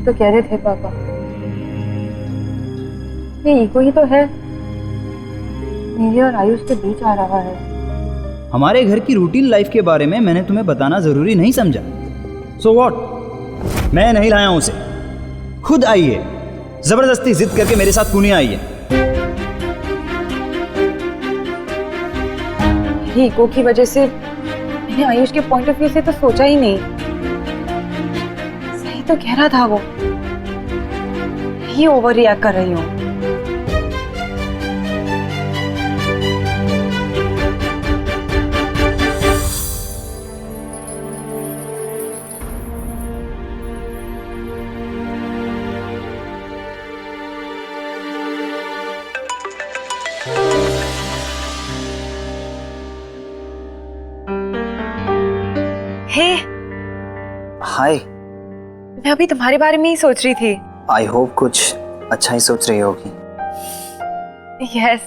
तो कह रहे थे पापा, ये ईगो ही तो है मेरे और आयुष के बीच आ रहा है। हमारे घर की रूटीन लाइफ के बारे में मैंने तुम्हें बताना जरूरी नहीं समझा। So what? मैं नहीं लाया हूं उसे, खुद आई है, जबरदस्ती जिद करके मेरे साथ पुणे आई है। ईगो की वजह से मैंने आयुष के पॉइंट ऑफ व्यू से तो सोचा ही नहीं। सही तो कह रहा था वो, ही ओवर रिएक्ट कर रही हूँ। हे हाय। मैं अभी तुम्हारे बारे में ही सोच रही थी। आई होप कुछ अच्छा ही सोच रही होगी। यस,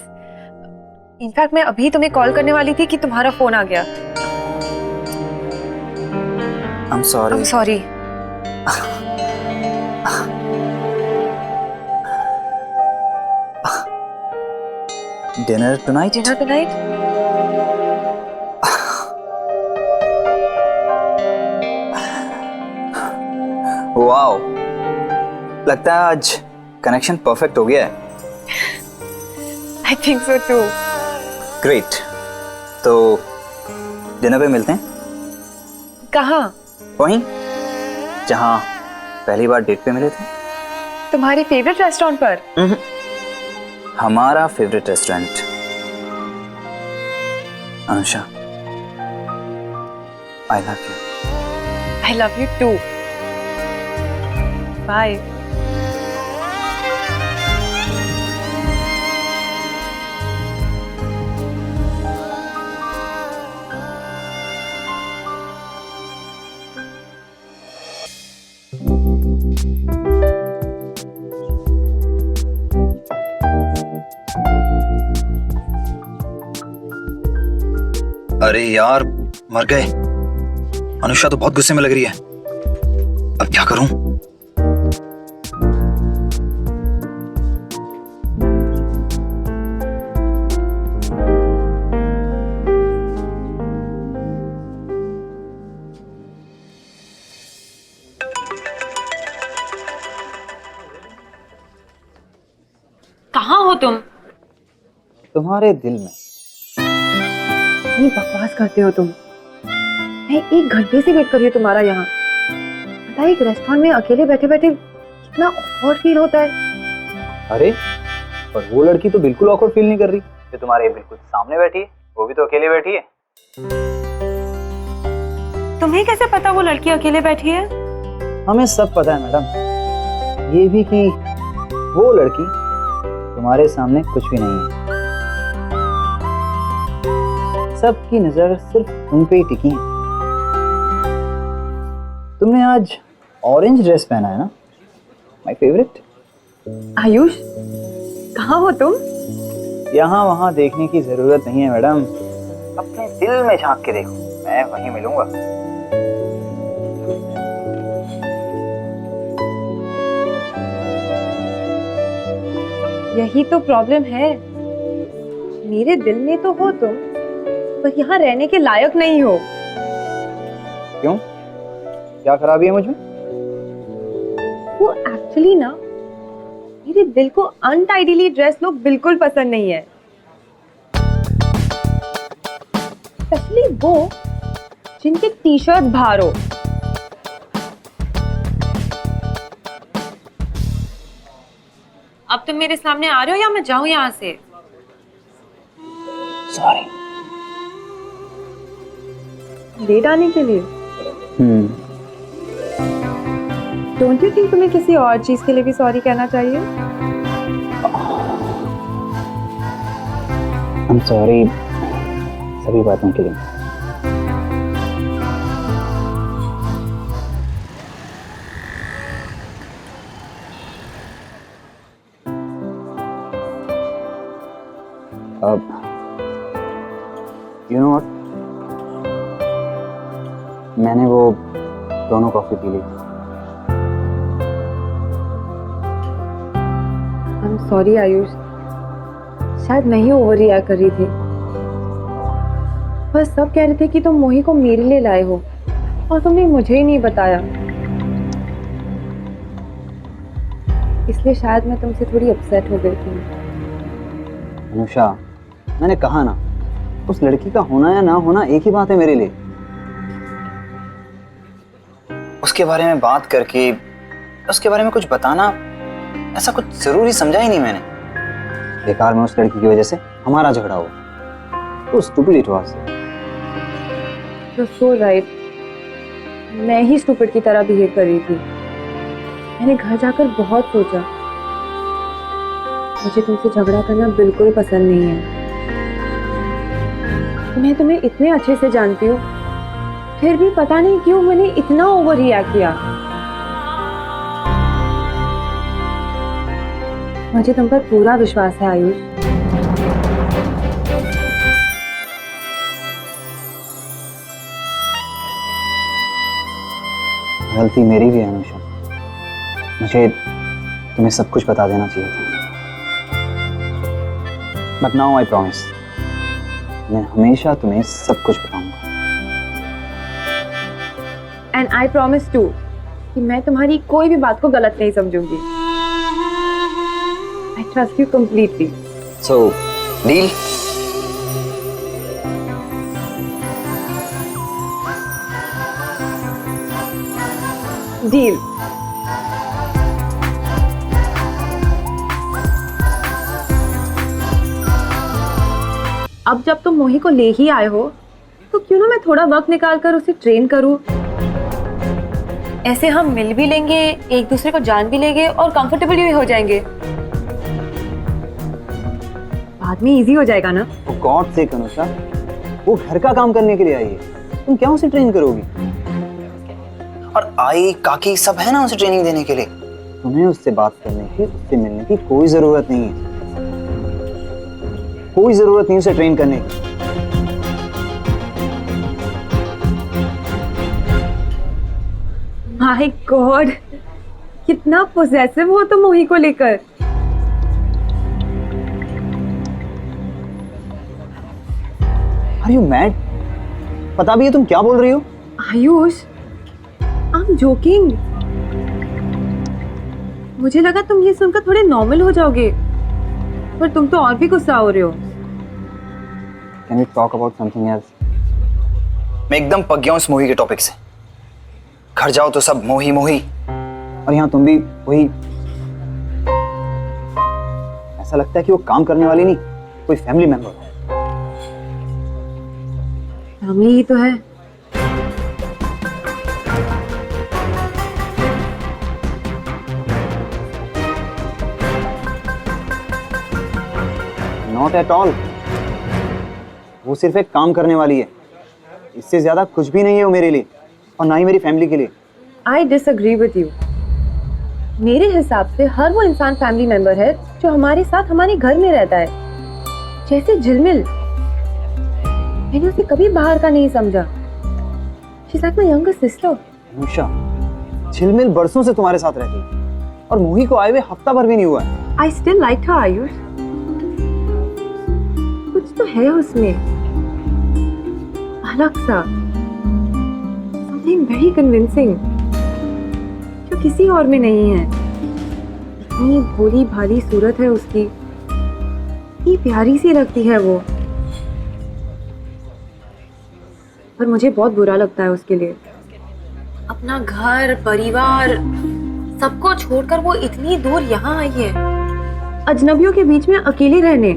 इनफैक्ट मैं अभी तुम्हें कॉल करने वाली थी कि तुम्हारा फोन आ गया। I'm sorry. I'm sorry. Dinner tonight? Dinner tonight? Wow, लगता है आज कनेक्शन परफेक्ट हो गया है। I think so too. Great, तो डिनर पे मिलते हैं। कहाँ? वहीं जहाँ पहली बार डेट पे मिले थे। तुम्हारे फेवरेट रेस्टोरेंट पर? हमारा favourite restaurant. Anusha, I love you. I love you too. Bye. अरे यार, मर गए। अनुषा तो बहुत गुस्से में लग रही है। अब क्या करूं? कहाँ हो तुम? तुम्हारे दिल में। इतनी बकवास करते हो तुम। मैं 1 घंटे से वेट कर रही हूँ तुम्हारा यहाँ। पता है, एक रेस्टोरेंट में अकेले बैठे बैठे कितना ऑकवर्ड फील होता है। अरे पर वो लड़की तो बिल्कुल ऑकवर्ड फील नहीं कर रही, जो तुम्हारे बिल्कुल सामने बैठी है। वो भी तो अकेले बैठी है। तुम्हें कैसे पता वो लड़की अकेले बैठी है? हमें सब पता है मैडम, ये भी कि वो लड़की तुम्हारे सामने कुछ भी नहीं है। सबकी नजर सिर्फ तुम पे ही टिकी है। तुमने आज ऑरेंज ड्रेस पहना है ना, माय फेवरेट। आयुष, कहाँ हो तुम? यहाँ वहाँ देखने की जरूरत नहीं है मैडम, अपने दिल में झांक के देखो, मैं वहीं मिलूंगा। यही तो प्रॉब्लम है। मेरे दिल में तो हो तुम, पर यहाँ रहने के लायक नहीं हो। क्यों? क्या खराबी है मुझमें? वो एक्चुअली ना, मेरे दिल को अनटाइडीली ड्रेस लोग बिल्कुल पसंद नहीं है। स्पेशली वो जिनके टी शर्ट बाहर हो। अब तुम मेरे सामने आ रहे हो या मैं जाऊं यहाँ से? सॉरी। लेट आने के लिए? डोंट यू थिंक तुम्हें किसी और चीज के लिए भी सॉरी कहना चाहिए? आई एम सॉरी सभी बातों के लिए। अब यू नो व्हाट, मैंने वो दोनों कॉफी पी ली। सॉरी आयुष, शायद मैं ही ओवर रिएक्ट कर रही थी। बस सब कह रहे थे कि तुम मोही को मेरे लिए लाए हो और तुमने मुझे ही नहीं बताया, इसलिए शायद मैं तुमसे थोड़ी अपसेट हो गई थी। अनुषा, मैंने कहा ना, उस लड़की का होना या ना होना एक ही बात है मेरे लिए। उसके बारे में बात करके उसके बारे में कुछ बताना ऐसा कुछ जरूरी समझा ही नहीं मैंने। बेकार में उस लड़की की वजह से हमारा झगड़ा हुआ। तो stupid it was. You're so right, मैं ही स्टूपिड की तरह बिहेव कर रही थी। मैंने घर जाकर बहुत सोचा, मुझे तुमसे झगड़ा करना बिल्कुल पसंद नहीं है। मैं तुम्हें इतने अच्छे से जानती हूँ, फिर भी पता नहीं क्यों मैंने इतना ओवर रिएक्ट किया। मुझे तुम पर पूरा विश्वास है आयुष। गलती मेरी भी है अनुषा, मुझे तुम्हें सब कुछ बता देना चाहिए था। बट नाउ आई प्रॉमिस, मैं हमेशा तुम्हें सब कुछ बताऊंगा। एंड आई प्रॉमिस टू कि मैं तुम्हारी कोई भी बात को गलत नहीं समझूंगी। I trust you completely. So deal? Deal. अब जब तुम मोही को ले ही आए हो, तो क्यों ना मैं थोड़ा वक्त निकाल कर उसे ट्रेन करूं। ऐसे हम मिल भी लेंगे, एक दूसरे को जान भी लेंगे और कंफर्टेबल भी हो जाएंगे। बाद में इजी हो जाएगा ना। गॉड से अनुषा, वो घर का काम करने के लिए आई है, तुम क्या उसे ट्रेन करोगी? और आई काकी सब है ना उसे ट्रेनिंग देने के लिए। तुम्हें उससे बात करने की, उससे मिलने की कोई जरूरत नहीं है। कोई जरूरत नहीं उसे ट्रेन करने की। माय गॉड, कितना पोजेसिव हो तुम मोही को लेकर। Are you mad? पता भी है तुम क्या बोल रही हो? Ayush, I am joking. मुझे लगा तुम ये सुनकर थोड़े नॉर्मल हो जाओगे, पर तुम तो और भी गुस्सा हो रहे हो। Can we talk about something else? मैं एकदम पक गया हूँ इस मोही के टॉपिक से। घर जाओ तो सब मोही मोही, और यहाँ तुम भी वही। ऐसा लगता है कि वो काम करने वाली नहीं, कोई फैमिली मेंबर। फैमिली ही तो है। Not at all. वो सिर्फ एक काम करने वाली है, इससे ज्यादा कुछ भी नहीं है वो मेरे लिए, और ना ही मेरी फैमिली के लिए। I disagree with you. मेरे हिसाब से हर वो इंसान फैमिली मेंबर है जो हमारे साथ हमारे घर में रहता है। जैसे झिलमिल, मैंने उसे कभी बाहर का नहीं समझा। She's like my younger sister. Anusha, झिलमिल बरसों से तुम्हारे साथ रहती है, और मोही को आए हुए हफ्ता भर भी नहीं हुआ है। I still liked her, Ayush. कुछ तो है उसमें, अलग सा, something very convincing, जो किसी और में नहीं है। इतनी भोली भाली सूरत है उसकी, इतनी प्यारी सी लगती है वो, पर मुझे बहुत बुरा लगता है उसके लिए। अपना घर, परिवार, सबको छोड़कर वो इतनी दूर यहाँ आई है, अजनबियों के बीच में अकेले रहने।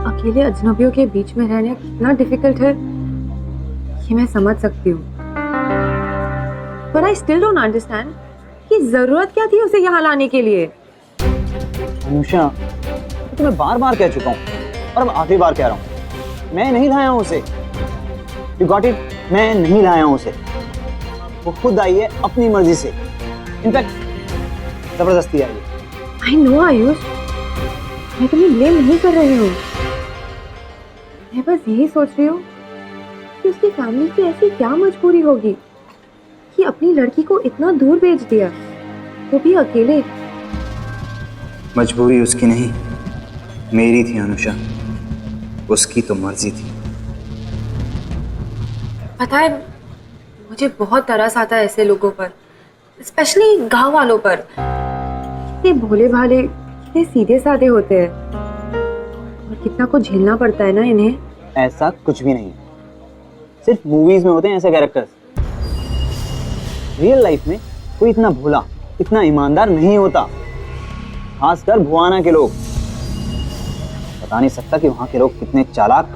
अकेले अजनबियों के बीच में रहने कितना डिफिकल्ट है, ये मैं समझ सकती हूँ। पर आई स्टिल डोंट अंडरस्टैंड कि जरूरत क्या थी उसे यहाँ लाने के लिए। अनुषा, तो मैं बार बार कह चुका हूँ, और अब आखिरी बार कह रहा हूँ, मैं नहीं लाया हूँ उसे। You got it? मैं नहीं लाया हूँ उसे। वो खुद आई है अपनी मर्जी से, इनफैक्ट जबरदस्ती आई है। आई नो आयुष, मैं तुम्हें ब्लेम नहीं कर रही हूँ। मैं बस यही सोच रही हूँ कि उसकी फैमिली की ऐसी क्या मजबूरी होगी कि अपनी लड़की को इतना दूर भेज दिया, वो भी अकेले। मजबूरी उसकी नहीं, मेरी थी अनुषा। उसकी तो मर्जी थी। पता है, मुझे बहुत तरस आता है ऐसे लोगों पर, स्पेशली गांव वालों पर। कितने भोले भाले, कितने सीधे साधे होते हैं, और कितना कुछ झेलना पड़ता है ना इन्हें। ऐसा कुछ भी नहीं है, सिर्फ मूवीज में होते हैं ऐसे कैरेक्टर्स। रियल लाइफ में कोई इतना भोला, इतना ईमानदार नहीं होता, खासकर भुआना के लोग। बता नहीं सकता कि वहां के लोग कितने चालाक,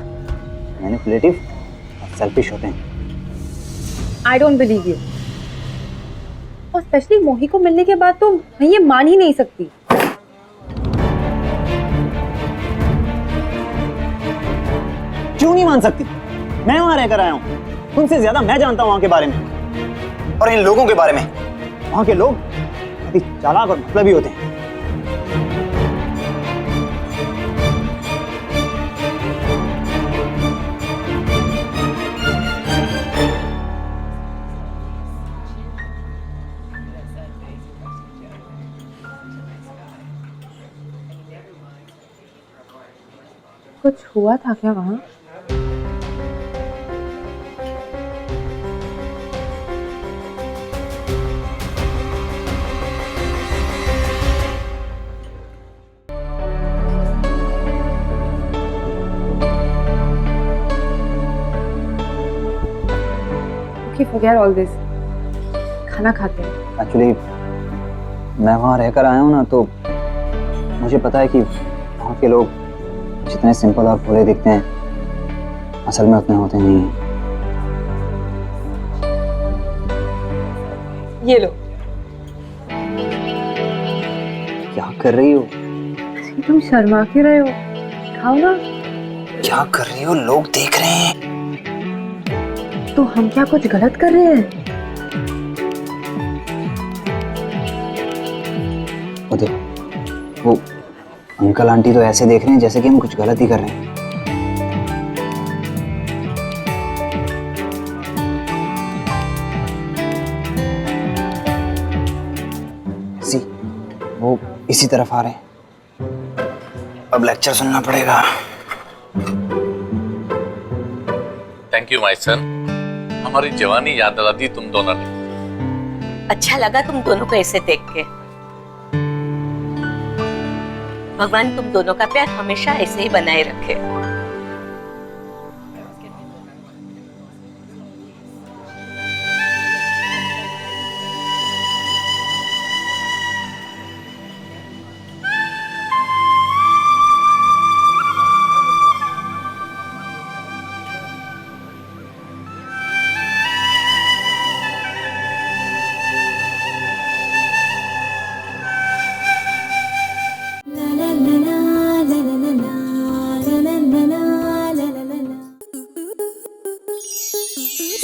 मैनिपुलेटिव और सेल्फिश होते हैं। I don't believe you. और स्पेशली मोही को मिलने के बाद तो मैं ये मान ही नहीं सकती। क्यों नहीं मान सकती? मैं वहां रहकर आया हूं, तुमसे ज्यादा मैं जानता हूं वहां के बारे में और इन लोगों के बारे में। वहां के लोग अति चालाक और मतलबी होते हैं। कुछ हुआ था क्या वहां? Okay, forget all this. खाना खाते हैं। एक्चुअली मैं वहाँ रहकर आया हूँ ना, तो मुझे पता है कि वहाँ के लोग जितने सिंपल और भोले दिखते हैं, असल में उतने होते नहीं हैं। ये लो। क्या कर रही हो? तुम शर्मा क्यों रहे हो? खाओ ना। क्या कर रही हो? लोग देख रहे हैं। तो हम क्या कुछ गलत कर रहे हैं? वो देखो, वो अंकल आंटी तो ऐसे देख रहे हैं जैसे कि हम कुछ गलत ही कर रहे हैं। सी, वो इसी तरफ आ रहे हैं। अब लेक्चर सुनना पड़ेगा। Thank you my son. हमारी जवानी याद दिला दी तुम दोनों ने। अच्छा लगा तुम दोनों को ऐसे देख के। भगवान तुम दोनों का प्यार हमेशा ऐसे ही बनाए रखे।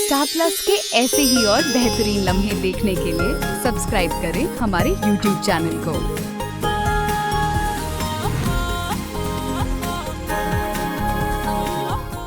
स्टार प्लस के ऐसे ही और बेहतरीन लम्हे देखने के लिए सब्सक्राइब करें हमारे YouTube चैनल को।